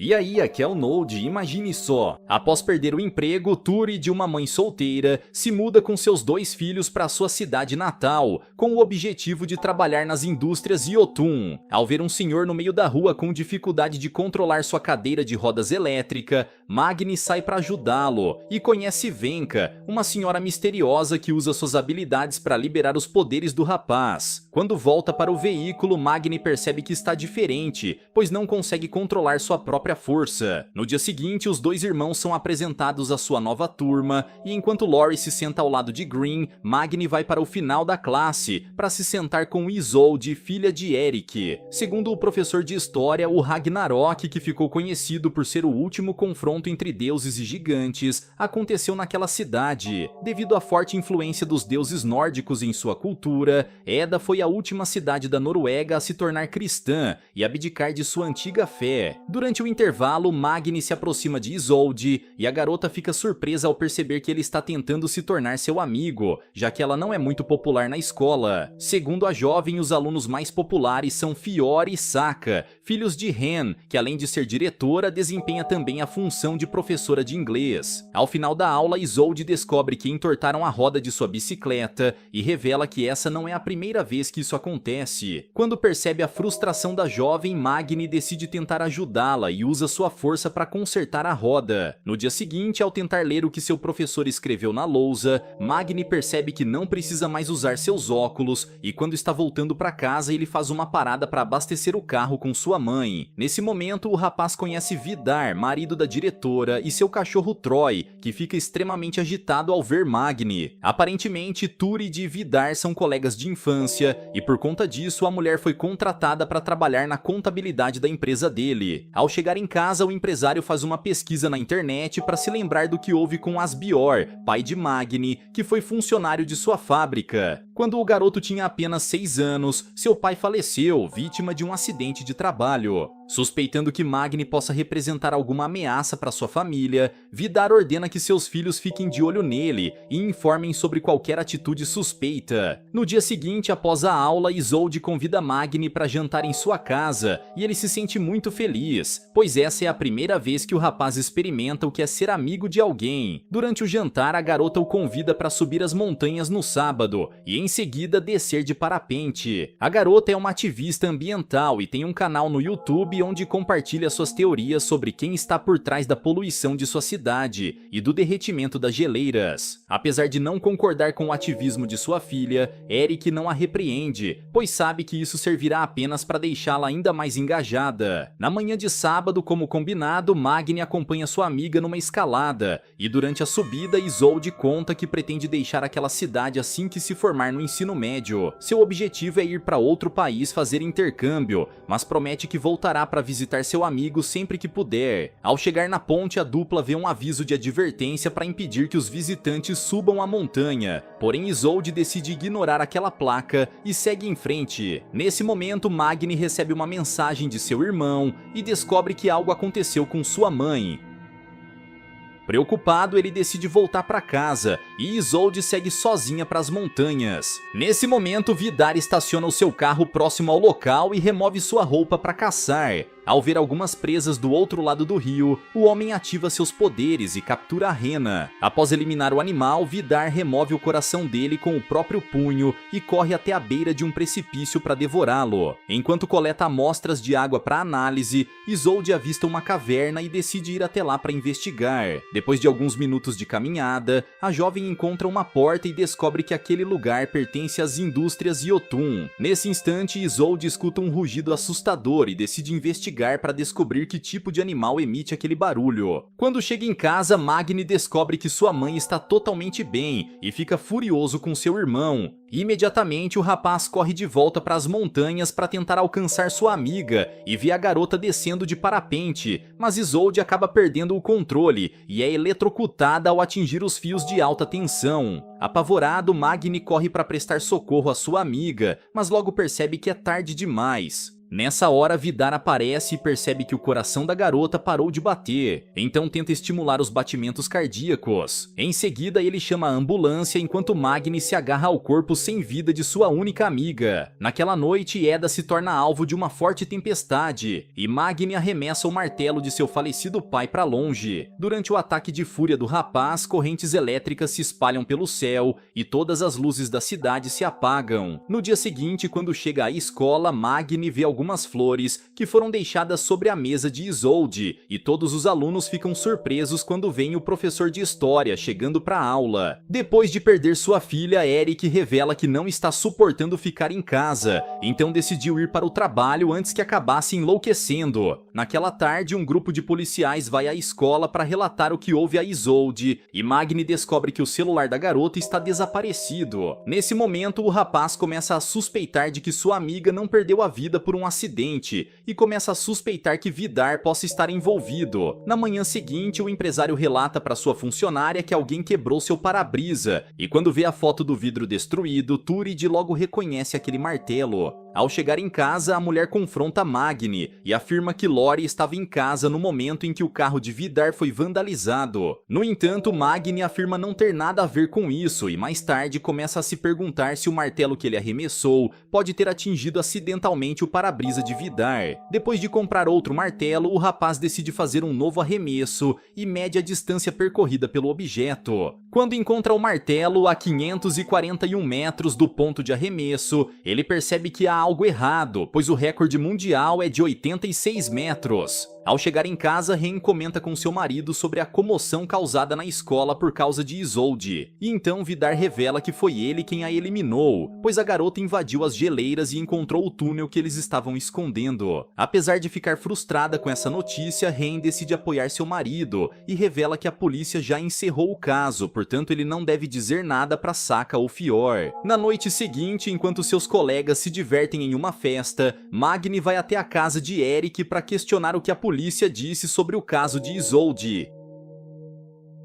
E aí, aqui é o Node, imagine só. Após perder o emprego, Turi, de uma mãe solteira, se muda com seus 2 filhos para sua cidade natal, com o objetivo de trabalhar nas indústrias Yotun. Ao ver um senhor no meio da rua com dificuldade de controlar sua cadeira de rodas elétrica, Magni sai para ajudá-lo e conhece Venka, uma senhora misteriosa que usa suas habilidades para liberar os poderes do rapaz. Quando volta para o veículo, Magni percebe que está diferente, pois não consegue controlar sua própria força. No dia seguinte, os 2 irmãos são apresentados à sua nova turma, e enquanto Lori se senta ao lado de Green, Magni vai para o final da classe, para se sentar com Isolde, filha de Eric. Segundo o professor de história, o Ragnarok, que ficou conhecido por ser o último confronto entre deuses e gigantes, aconteceu naquela cidade. Devido à forte influência dos deuses nórdicos em sua cultura, Eda foi a última cidade da Noruega a se tornar cristã e abdicar de sua antiga fé. Durante o intervalo, Magni se aproxima de Isolde e a garota fica surpresa ao perceber que ele está tentando se tornar seu amigo, já que ela não é muito popular na escola. Segundo a jovem, os alunos mais populares são Fiore e Saka, filhos de Hen, que além de ser diretora, desempenha também a função de professora de inglês. Ao final da aula, Isolde descobre que entortaram a roda de sua bicicleta e revela que essa não é a primeira vez que isso acontece. Quando percebe a frustração da jovem, Magni decide tentar ajudá-la e usa sua força para consertar a roda. No dia seguinte, ao tentar ler o que seu professor escreveu na lousa, Magni percebe que não precisa mais usar seus óculos e quando está voltando para casa, ele faz uma parada para abastecer o carro com sua mãe. Nesse momento, o rapaz conhece Vidar, marido da diretora, e seu cachorro Troy, que fica extremamente agitado ao ver Magni. Aparentemente, Turid e Vidar são colegas de infância e por conta disso, a mulher foi contratada para trabalhar na contabilidade da empresa dele. Ao chegar em casa, o empresário faz uma pesquisa na internet para se lembrar do que houve com Asbior, pai de Magni, que foi funcionário de sua fábrica. Quando o garoto tinha apenas 6 anos, seu pai faleceu, vítima de um acidente de trabalho. Suspeitando que Magni possa representar alguma ameaça para sua família, Vidar ordena que seus filhos fiquem de olho nele e informem sobre qualquer atitude suspeita. No dia seguinte, após a aula, Isolde convida Magni para jantar em sua casa e ele se sente muito feliz, pois essa é a primeira vez que o rapaz experimenta o que é ser amigo de alguém. Durante o jantar, a garota o convida para subir as montanhas no sábado e em seguida descer de parapente. A garota é uma ativista ambiental e tem um canal no YouTube onde compartilha suas teorias sobre quem está por trás da poluição de sua cidade e do derretimento das geleiras. Apesar de não concordar com o ativismo de sua filha, Eric não a repreende, pois sabe que isso servirá apenas para deixá-la ainda mais engajada. Na manhã de sábado, como combinado, Magni acompanha sua amiga numa escalada e durante a subida, Isolde conta que pretende deixar aquela cidade assim que se formar no ensino médio. Seu objetivo é ir para outro país fazer intercâmbio, mas promete que voltará para visitar seu amigo sempre que puder. Ao chegar na ponte, a dupla vê um aviso de advertência para impedir que os visitantes subam a montanha. Porém, Isolde decide ignorar aquela placa e segue em frente. Nesse momento, Magni recebe uma mensagem de seu irmão e descobre que algo aconteceu com sua mãe. Preocupado, ele decide voltar para casa e Isolde segue sozinha para as montanhas. Nesse momento, Vidar estaciona o seu carro próximo ao local e remove sua roupa para caçar. Ao ver algumas presas do outro lado do rio, o homem ativa seus poderes e captura a rena. Após eliminar o animal, Vidar remove o coração dele com o próprio punho e corre até a beira de um precipício para devorá-lo. Enquanto coleta amostras de água para análise, Isolde avista uma caverna e decide ir até lá para investigar. Depois de alguns minutos de caminhada, a jovem encontra uma porta e descobre que aquele lugar pertence às indústrias Yotun. Nesse instante, Isolde escuta um rugido assustador e decide investigar para descobrir que tipo de animal emite aquele barulho. Quando chega em casa, Magni descobre que sua mãe está totalmente bem e fica furioso com seu irmão. Imediatamente, o rapaz corre de volta para as montanhas para tentar alcançar sua amiga e vê a garota descendo de parapente, mas Isolde acaba perdendo o controle e é eletrocutada ao atingir os fios de alta tensão. Apavorado, Magni corre para prestar socorro à sua amiga, mas logo percebe que é tarde demais. Nessa hora, Vidar aparece e percebe que o coração da garota parou de bater, então tenta estimular os batimentos cardíacos. Em seguida, ele chama a ambulância enquanto Magni se agarra ao corpo sem vida de sua única amiga. Naquela noite, Eda se torna alvo de uma forte tempestade, e Magni arremessa o martelo de seu falecido pai para longe. Durante o ataque de fúria do rapaz, correntes elétricas se espalham pelo céu e todas as luzes da cidade se apagam. No dia seguinte, quando chega à escola, Magni vê algumas flores que foram deixadas sobre a mesa de Isolde, e todos os alunos ficam surpresos quando veem o professor de história chegando para a aula. Depois de perder sua filha, Eric revela que não está suportando ficar em casa, então decidiu ir para o trabalho antes que acabasse enlouquecendo. Naquela tarde, um grupo de policiais vai à escola para relatar o que houve a Isolde, e Magni descobre que o celular da garota está desaparecido. Nesse momento, o rapaz começa a suspeitar de que sua amiga não perdeu a vida por um acidente, e começa a suspeitar que Vidar possa estar envolvido. Na manhã seguinte, o empresário relata para sua funcionária que alguém quebrou seu para-brisa, e quando vê a foto do vidro destruído, Turid logo reconhece aquele martelo. Ao chegar em casa, a mulher confronta Magni e afirma que Lori estava em casa no momento em que o carro de Vidar foi vandalizado. No entanto, Magni afirma não ter nada a ver com isso e mais tarde começa a se perguntar se o martelo que ele arremessou pode ter atingido acidentalmente o para-brisa de Vidar. Depois de comprar outro martelo, o rapaz decide fazer um novo arremesso e mede a distância percorrida pelo objeto. Quando encontra o martelo a 541 metros do ponto de arremesso, ele percebe que há algo errado, pois o recorde mundial é de 86 metros. Ao chegar em casa, Ren comenta com seu marido sobre a comoção causada na escola por causa de Isolde, e então Vidar revela que foi ele quem a eliminou, pois a garota invadiu as geleiras e encontrou o túnel que eles estavam escondendo. Apesar de ficar frustrada com essa notícia, Ren decide apoiar seu marido e revela que a polícia já encerrou o caso, portanto ele não deve dizer nada para Saka ou Fior. Na noite seguinte, enquanto seus colegas se divertem em uma festa, Magni vai até a casa de Eric para questionar o que a polícia disse sobre o caso de Isolde.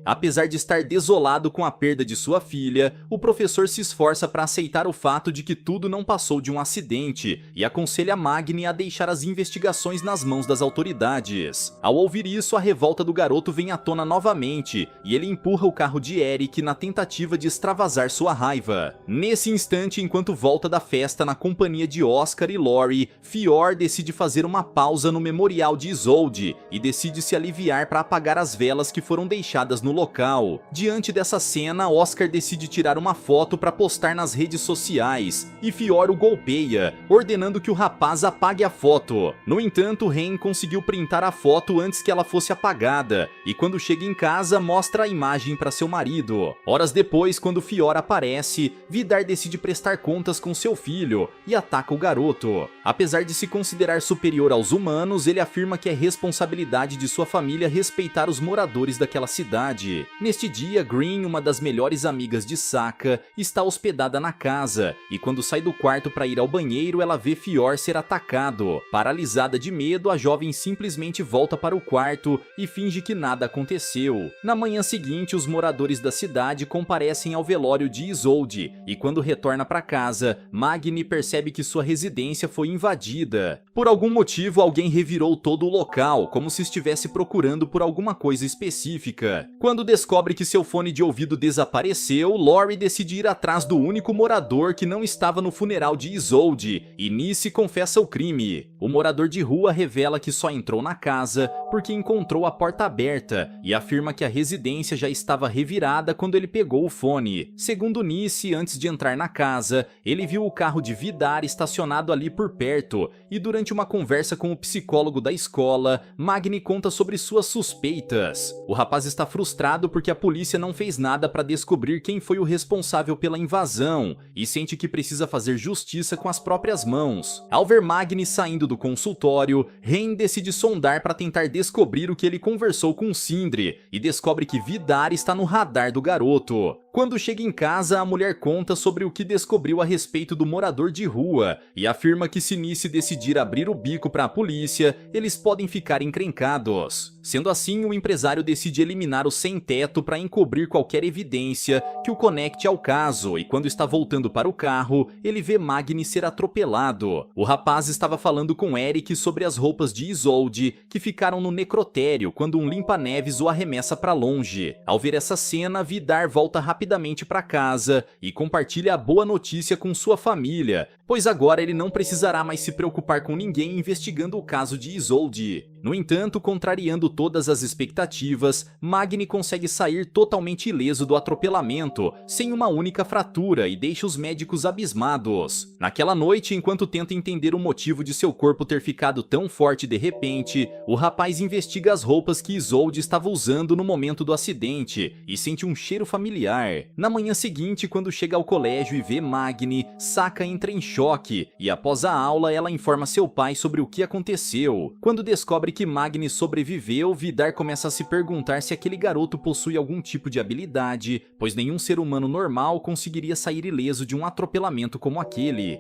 Apesar de estar desolado com a perda de sua filha, o professor se esforça para aceitar o fato de que tudo não passou de um acidente e aconselha Magni a deixar as investigações nas mãos das autoridades. Ao ouvir isso, a revolta do garoto vem à tona novamente e ele empurra o carro de Eric na tentativa de extravasar sua raiva. Nesse instante, enquanto volta da festa na companhia de Oscar e Lori, Fior decide fazer uma pausa no memorial de Isolde e decide se aliviar para apagar as velas que foram deixadas no local. Diante dessa cena, Oscar decide tirar uma foto para postar nas redes sociais, e Fior o golpeia, ordenando que o rapaz apague a foto. No entanto, Ren conseguiu printar a foto antes que ela fosse apagada, e quando chega em casa, mostra a imagem para seu marido. Horas depois, quando Fior aparece, Vidar decide prestar contas com seu filho, e ataca o garoto. Apesar de se considerar superior aos humanos, ele afirma que é responsabilidade de sua família respeitar os moradores daquela cidade. Neste dia, Green, uma das melhores amigas de Saka, está hospedada na casa, e quando sai do quarto para ir ao banheiro, ela vê Fior ser atacado. Paralisada de medo, a jovem simplesmente volta para o quarto e finge que nada aconteceu. Na manhã seguinte, os moradores da cidade comparecem ao velório de Isolde, e quando retorna para casa, Magni percebe que sua residência foi invadida. Por algum motivo, alguém revirou todo o local, como se estivesse procurando por alguma coisa específica. Quando descobre que seu fone de ouvido desapareceu, Lori decide ir atrás do único morador que não estava no funeral de Isolde, e Nice confessa o crime. O morador de rua revela que só entrou na casa porque encontrou a porta aberta e afirma que a residência já estava revirada quando ele pegou o fone. Segundo Nice, antes de entrar na casa, ele viu o carro de Vidar estacionado ali por perto, e durante uma conversa com o psicólogo da escola, Magni conta sobre suas suspeitas. O rapaz está frustrado porque a polícia não fez nada para descobrir quem foi o responsável pela invasão e sente que precisa fazer justiça com as próprias mãos. Ao ver Magni saindo do consultório, Ren decide sondar para tentar descobrir o que ele conversou com Sindri e descobre que Vidar está no radar do garoto. Quando chega em casa, a mulher conta sobre o que descobriu a respeito do morador de rua e afirma que se Nice decidir abrir o bico para a polícia, eles podem ficar encrencados. Sendo assim, o empresário decide eliminar o sem-teto para encobrir qualquer evidência que o conecte ao caso, e quando está voltando para o carro, ele vê Magni ser atropelado. O rapaz estava falando com Eric sobre as roupas de Isolde que ficaram no necrotério quando um limpa-neves o arremessa para longe. Ao ver essa cena, Vidar volta rapidamente para casa e compartilha a boa notícia com sua família, pois agora ele não precisará mais se preocupar com ninguém investigando o caso de Isolde. No entanto, contrariando todas as expectativas, Magni consegue sair totalmente ileso do atropelamento, sem uma única fratura, e deixa os médicos abismados. Naquela noite, enquanto tenta entender o motivo de seu corpo ter ficado tão forte de repente, o rapaz investiga as roupas que Isolde estava usando no momento do acidente e sente um cheiro familiar. Na manhã seguinte, quando chega ao colégio e vê Magni, Saka entra em choque, e após a aula ela informa seu pai sobre o que aconteceu. Quando descobre que Magni sobreviveu, Vidar começa a se perguntar se aquele garoto possui algum tipo de habilidade, pois nenhum ser humano normal conseguiria sair ileso de um atropelamento como aquele.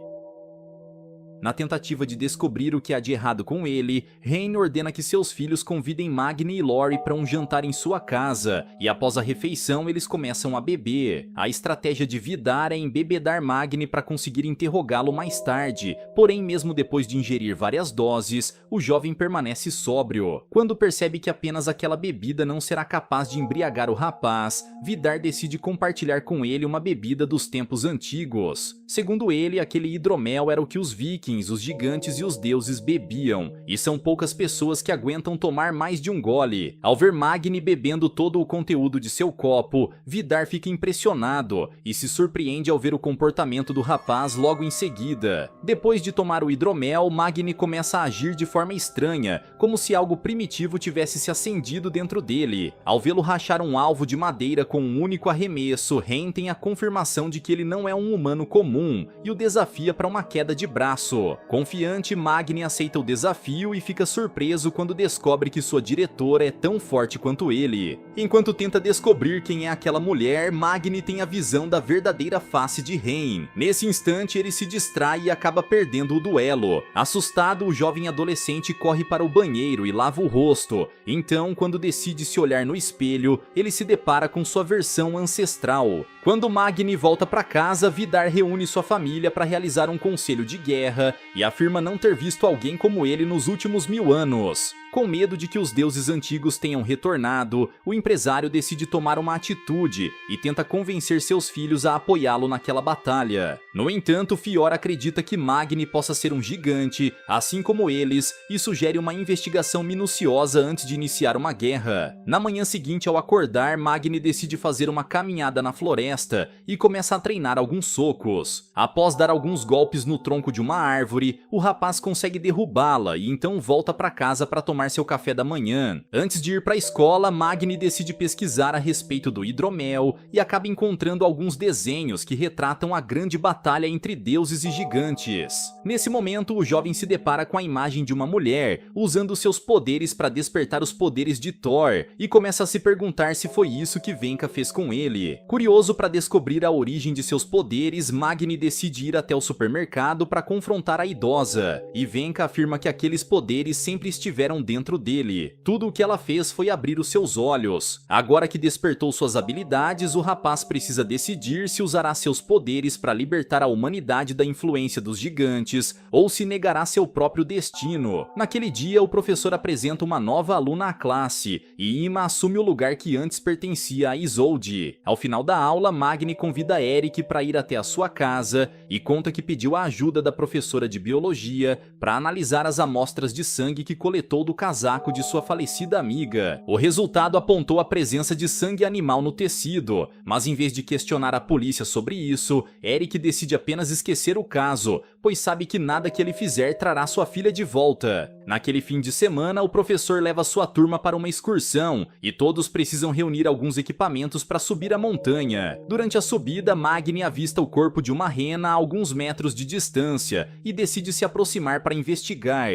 Na tentativa de descobrir o que há de errado com ele, Rain ordena que seus filhos convidem Magni e Lori para um jantar em sua casa, e após a refeição eles começam a beber. A estratégia de Vidar é embebedar Magni para conseguir interrogá-lo mais tarde, porém mesmo depois de ingerir várias doses, o jovem permanece sóbrio. Quando percebe que apenas aquela bebida não será capaz de embriagar o rapaz, Vidar decide compartilhar com ele uma bebida dos tempos antigos. Segundo ele, aquele hidromel era o que os vikings, os gigantes e os deuses bebiam, e são poucas pessoas que aguentam tomar mais de um gole. Ao ver Magni bebendo todo o conteúdo de seu copo, Vidar fica impressionado e se surpreende ao ver o comportamento do rapaz logo em seguida. Depois de tomar o hidromel, Magni começa a agir de forma estranha, como se algo primitivo tivesse se acendido dentro dele. Ao vê-lo rachar um alvo de madeira com um único arremesso, Ren tem a confirmação de que ele não é um humano comum e o desafia para uma queda de braço. Confiante, Magni aceita o desafio e fica surpreso quando descobre que sua diretora é tão forte quanto ele. Enquanto tenta descobrir quem é aquela mulher, Magni tem a visão da verdadeira face de Ren. Nesse instante, ele se distrai e acaba perdendo o duelo. Assustado, o jovem adolescente corre para o banheiro e lava o rosto. Então, quando decide se olhar no espelho, ele se depara com sua versão ancestral. Quando Magni volta para casa, Vidar reúne sua família para realizar um conselho de guerra e afirma não ter visto alguém como ele nos últimos 1000 anos. Com medo de que os deuses antigos tenham retornado, o empresário decide tomar uma atitude e tenta convencer seus filhos a apoiá-lo naquela batalha. No entanto, Fior acredita que Magni possa ser um gigante, assim como eles, e sugere uma investigação minuciosa antes de iniciar uma guerra. Na manhã seguinte, ao acordar, Magni decide fazer uma caminhada na floresta e começa a treinar alguns socos. Após dar alguns golpes no tronco de uma árvore, o rapaz consegue derrubá-la e então volta para casa para tomar seu café da manhã. Antes de ir para a escola, Magni decide pesquisar a respeito do hidromel e acaba encontrando alguns desenhos que retratam a grande batalha entre deuses e gigantes. Nesse momento, o jovem se depara com a imagem de uma mulher usando seus poderes para despertar os poderes de Thor e começa a se perguntar se foi isso que Venka fez com ele. Curioso para descobrir a origem de seus poderes, Magni decide ir até o supermercado para confrontar a idosa, e Venka afirma que aqueles poderes sempre estiveram dentro dele. Tudo o que ela fez foi abrir os seus olhos. Agora que despertou suas habilidades, o rapaz precisa decidir se usará seus poderes para libertar a humanidade da influência dos gigantes ou se negará seu próprio destino. Naquele dia, o professor apresenta uma nova aluna à classe e Ima assume o lugar que antes pertencia a Isolde. Ao final da aula, Magni convida Eric para ir até a sua casa e conta que pediu a ajuda da professora de biologia para analisar as amostras de sangue que coletou do casaco de sua falecida amiga. O resultado apontou a presença de sangue animal no tecido, mas em vez de questionar a polícia sobre isso, Eric decide apenas esquecer o caso, pois sabe que nada que ele fizer trará sua filha de volta. Naquele fim de semana, o professor leva sua turma para uma excursão e todos precisam reunir alguns equipamentos para subir a montanha. Durante a subida, Magni avista o corpo de uma rena a alguns metros de distância e decide se aproximar para investigar.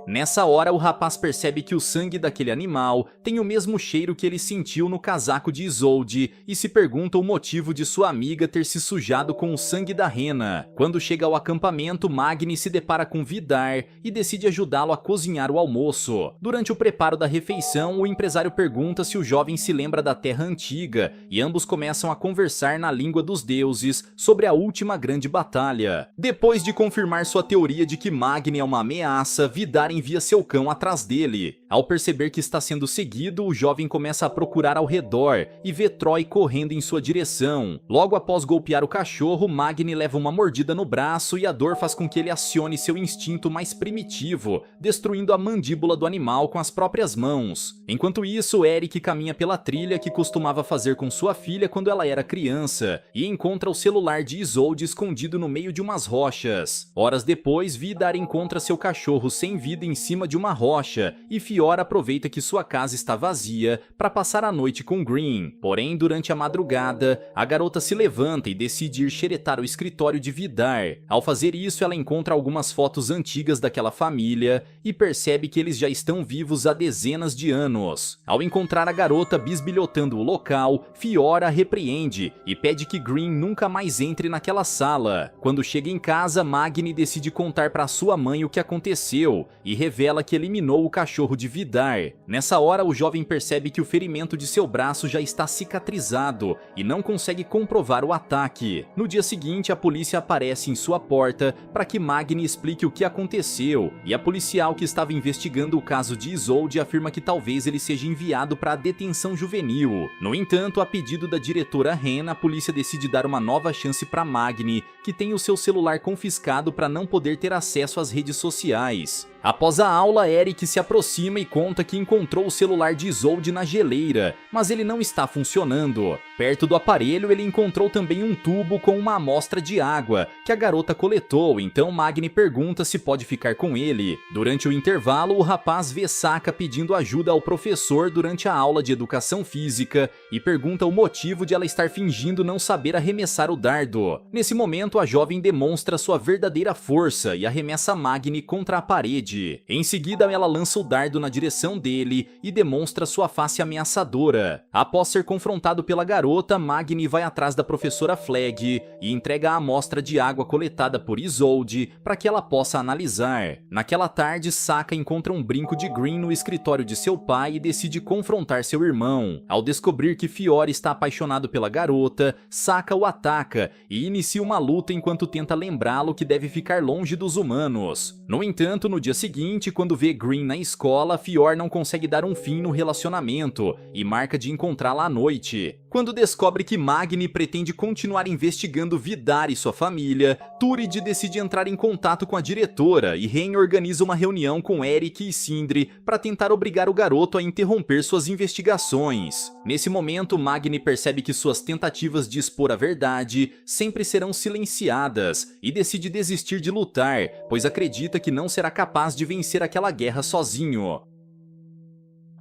Nessa hora, o rapaz percebe que o sangue daquele animal tem o mesmo cheiro que ele sentiu no casaco de Isolde e se pergunta o motivo de sua amiga ter se sujado com o sangue da rena. Quando chega ao acampamento, Magni se depara com Vidar e decide ajudá-lo a cozinhar o almoço. Durante o preparo da refeição, o empresário pergunta se o jovem se lembra da Terra Antiga e ambos começam a conversar na língua dos deuses sobre a última grande batalha. Depois de confirmar sua teoria de que Magni é uma ameaça, Vidar envia seu cão atrás dele. Ao perceber que está sendo seguido, o jovem começa a procurar ao redor e vê Troy correndo em sua direção. Logo após golpear o cachorro, Magni leva uma mordida no braço e a dor faz com que ele acione seu instinto mais primitivo, destruindo a mandíbula do animal com as próprias mãos. Enquanto isso, Eric caminha pela trilha que costumava fazer com sua filha quando ela era criança e encontra o celular de Isolde escondido no meio de umas rochas. Horas depois, Vidar encontra seu cachorro sem vida em cima de uma rocha e Fiora aproveita que sua casa está vazia para passar a noite com Green. Porém, durante a madrugada, a garota se levanta e decide ir xeretar o escritório de Vidar. Ao fazer isso, ela encontra algumas fotos antigas daquela família e percebe que eles já estão vivos há dezenas de anos. Ao encontrar a garota bisbilhotando o local, Fiora a repreende e pede que Green nunca mais entre naquela sala. Quando chega em casa, Magni decide contar para sua mãe o que aconteceu e revela que eliminou o cachorro de Vidar. Nessa hora, o jovem percebe que o ferimento de seu braço já está cicatrizado e não consegue comprovar o ataque. No dia seguinte, a polícia aparece em sua porta para que Magni explique o que aconteceu, e a policial que estava investigando o caso de Isolde afirma que talvez ele seja enviado para a detenção juvenil. No entanto, a pedido da diretora Ren, a polícia decide dar uma nova chance para Magni, que tem o seu celular confiscado para não poder ter acesso às redes sociais. Após a aula, Eric se aproxima e conta que encontrou o celular de Isolde na geleira, mas ele não está funcionando. Perto do aparelho, ele encontrou também um tubo com uma amostra de água, que a garota coletou, então Magni pergunta se pode ficar com ele. Durante o intervalo, o rapaz vê Saka pedindo ajuda ao professor durante a aula de educação física e pergunta o motivo de ela estar fingindo não saber arremessar o dardo. Nesse momento, a jovem demonstra sua verdadeira força e arremessa Magni contra a parede. Em seguida, ela lança o dardo na direção dele e demonstra sua face ameaçadora. Após ser confrontado pela garota, Magni vai atrás da professora Flag e entrega a amostra de água coletada por Isolde para que ela possa analisar. Naquela tarde, Saka encontra um brinco de Green no escritório de seu pai e decide confrontar seu irmão. Ao descobrir que Fiora está apaixonado pela garota, Saka o ataca e inicia uma luta enquanto tenta lembrá-lo que deve ficar longe dos humanos. No entanto, no dia seguinte, quando vê Green na escola, Fior não consegue dar um fim no relacionamento e marca de encontrá-la à noite. Quando descobre que Magni pretende continuar investigando Vidar e sua família, Turid decide entrar em contato com a diretora e Ren organiza uma reunião com Eric e Sindri para tentar obrigar o garoto a interromper suas investigações. Nesse momento, Magni percebe que suas tentativas de expor a verdade sempre serão silenciadas e decide desistir de lutar, pois acredita que não será capaz de vencer aquela guerra sozinho.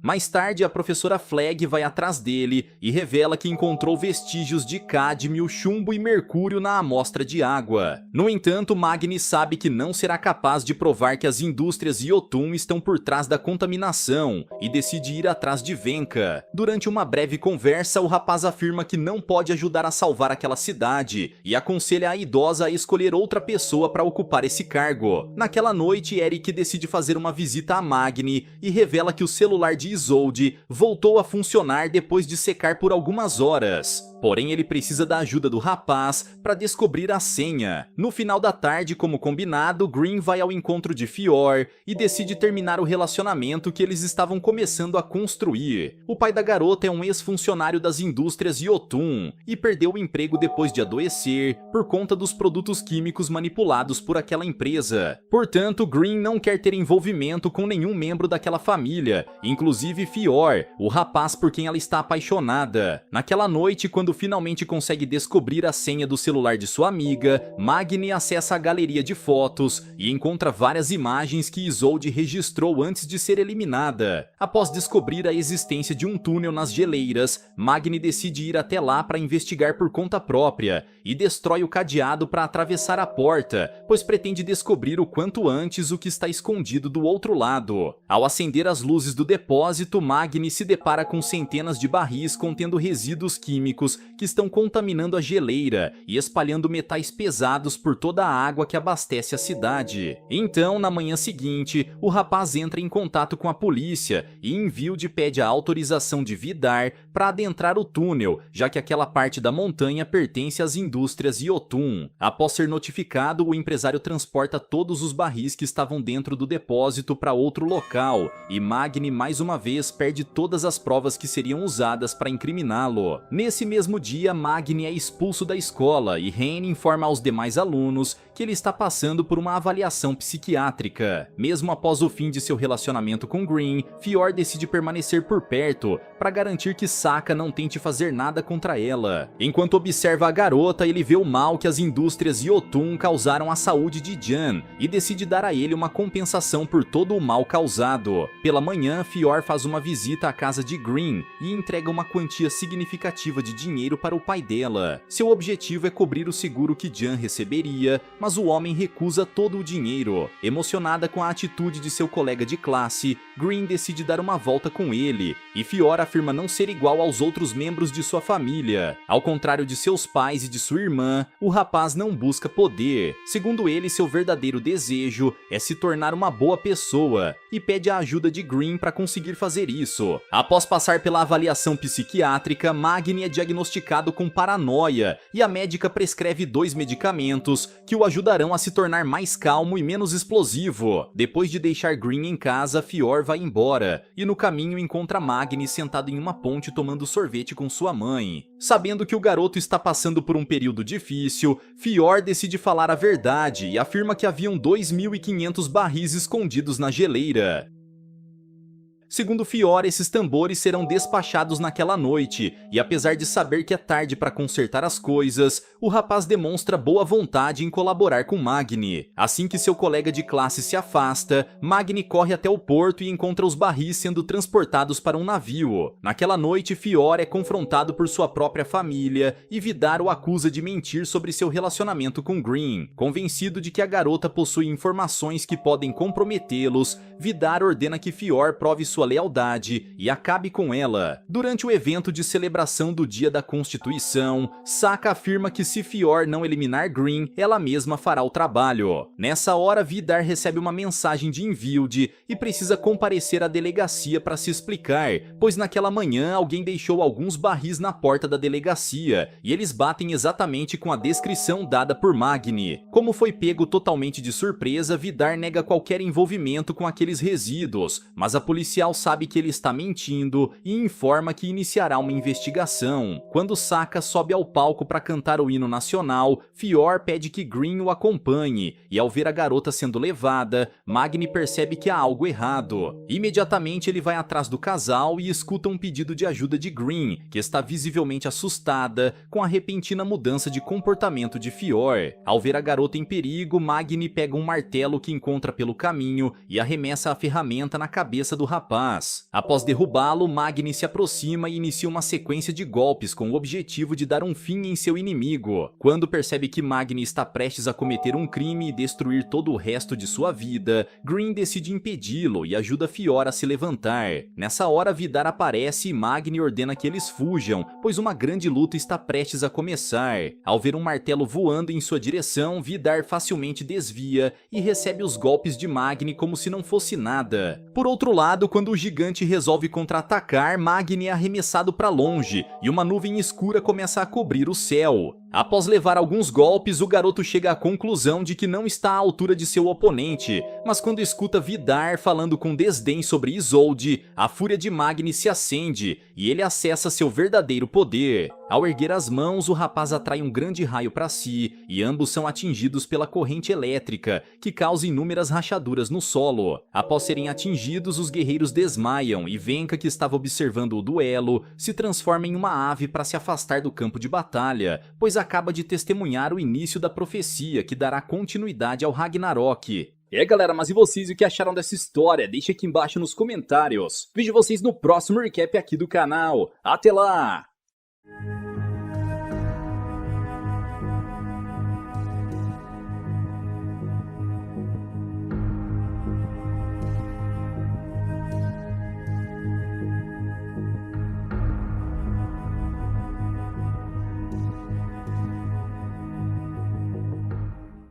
Mais tarde, a professora Flag vai atrás dele e revela que encontrou vestígios de cádmio, chumbo e mercúrio na amostra de água. No entanto, Magni sabe que não será capaz de provar que as indústrias Jotun estão por trás da contaminação e decide ir atrás de Venka. Durante uma breve conversa, o rapaz afirma que não pode ajudar a salvar aquela cidade e aconselha a idosa a escolher outra pessoa para ocupar esse cargo. Naquela noite, Eric decide fazer uma visita a Magni e revela que o celular de Isolde voltou a funcionar depois de secar por algumas horas. Porém, ele precisa da ajuda do rapaz para descobrir a senha. No final da tarde, como combinado, Green vai ao encontro de Fior e decide terminar o relacionamento que eles estavam começando a construir. O pai da garota é um ex-funcionário das indústrias Jotun e perdeu o emprego depois de adoecer por conta dos produtos químicos manipulados por aquela empresa. Portanto, Green não quer ter envolvimento com nenhum membro daquela família, inclusive inclusive Fior, o rapaz por quem ela está apaixonada. Naquela noite, quando finalmente consegue descobrir a senha do celular de sua amiga, Magni acessa a galeria de fotos e encontra várias imagens que Isolde registrou antes de ser eliminada. Após descobrir a existência de um túnel nas geleiras, Magni decide ir até lá para investigar por conta própria e destrói o cadeado para atravessar a porta, pois pretende descobrir o quanto antes o que está escondido do outro lado. Ao acender as luzes do depósito, Magni se depara com centenas de barris contendo resíduos químicos que estão contaminando a geleira e espalhando metais pesados por toda a água que abastece a cidade. Então, na manhã seguinte, o rapaz entra em contato com a polícia e Envilde pede a autorização de Vidar para adentrar o túnel, já que aquela parte da montanha pertence às indústrias Jotun. Após ser notificado, o empresário transporta todos os barris que estavam dentro do depósito para outro local, e Magni mais uma vez perde todas as provas que seriam usadas para incriminá-lo. Nesse mesmo dia, Magni é expulso da escola e Rain informa aos demais alunos que ele está passando por uma avaliação psiquiátrica. Mesmo após o fim de seu relacionamento com Green, Fior decide permanecer por perto para garantir que Saka não tente fazer nada contra ela. Enquanto observa a garota, ele vê o mal que as indústrias Jotun causaram à saúde de Jan e decide dar a ele uma compensação por todo o mal causado. Pela manhã, Fior faz uma visita à casa de Green e entrega uma quantia significativa de dinheiro para o pai dela. Seu objetivo é cobrir o seguro que Jan receberia, mas o homem recusa todo o dinheiro. Emocionada com a atitude de seu colega de classe, Green decide dar uma volta com ele, e Fior afirma não ser igual aos outros membros de sua família. Ao contrário de seus pais e de sua irmã, o rapaz não busca poder. Segundo ele, seu verdadeiro desejo é se tornar uma boa pessoa, e pede a ajuda de Green para conseguir fazer isso. Após passar pela avaliação psiquiátrica, Magni é diagnosticado com paranoia, e a médica prescreve 2 medicamentos que o ajudarão a se tornar mais calmo e menos explosivo. Depois de deixar Green em casa, Fior vai embora, e no caminho encontra Magni sentado em uma ponte tomando sorvete com sua mãe. Sabendo que o garoto está passando por um período difícil, Fior decide falar a verdade e afirma que haviam 2.500 barris escondidos na geleira. Segundo Fior, esses tambores serão despachados naquela noite, e apesar de saber que é tarde para consertar as coisas, o rapaz demonstra boa vontade em colaborar com Magni. Assim que seu colega de classe se afasta, Magni corre até o porto e encontra os barris sendo transportados para um navio. Naquela noite, Fior é confrontado por sua própria família e Vidar o acusa de mentir sobre seu relacionamento com Green. Convencido de que a garota possui informações que podem comprometê-los, Vidar ordena que Fior prove sua lealdade e acabe com ela. Durante o evento de celebração do Dia da Constituição, Saka afirma que se Fior não eliminar Green, ela mesma fará o trabalho. Nessa hora, Vidar recebe uma mensagem de Envilde e precisa comparecer à delegacia para se explicar, pois naquela manhã alguém deixou alguns barris na porta da delegacia e eles batem exatamente com a descrição dada por Magni. Como foi pego totalmente de surpresa, Vidar nega qualquer envolvimento com aqueles resíduos, mas a policial sabe que ele está mentindo e informa que iniciará uma investigação. Quando Saka sobe ao palco para cantar o hino nacional, Fior pede que Green o acompanhe, e ao ver a garota sendo levada, Magni percebe que há algo errado. Imediatamente ele vai atrás do casal e escuta um pedido de ajuda de Green, que está visivelmente assustada com a repentina mudança de comportamento de Fior. Ao ver a garota em perigo, Magni pega um martelo que encontra pelo caminho e arremessa a ferramenta na cabeça do rapaz. Após derrubá-lo, Magni se aproxima e inicia uma sequência de golpes com o objetivo de dar um fim em seu inimigo. Quando percebe que Magni está prestes a cometer um crime e destruir todo o resto de sua vida, Green decide impedi-lo e ajuda Fior a se levantar. Nessa hora, Vidar aparece e Magni ordena que eles fujam, pois uma grande luta está prestes a começar. Ao ver um martelo voando em sua direção, Vidar facilmente desvia e recebe os golpes de Magni como se não fosse nada. Por outro lado, quando o gigante resolve contra-atacar, Magni é arremessado para longe e uma nuvem escura começa a cobrir o céu. Após levar alguns golpes, o garoto chega à conclusão de que não está à altura de seu oponente, mas quando escuta Vidar falando com desdém sobre Isolde, a fúria de Magni se acende e ele acessa seu verdadeiro poder. Ao erguer as mãos, o rapaz atrai um grande raio para si e ambos são atingidos pela corrente elétrica, que causa inúmeras rachaduras no solo. Após serem atingidos, os guerreiros desmaiam e Venka, que estava observando o duelo, se transforma em uma ave para se afastar do campo de batalha, pois acaba de testemunhar o início da profecia que dará continuidade ao Ragnarok. Galera, mas e vocês, o que acharam dessa história? Deixa aqui embaixo nos comentários. Vejo vocês no próximo recap aqui do canal. Até lá!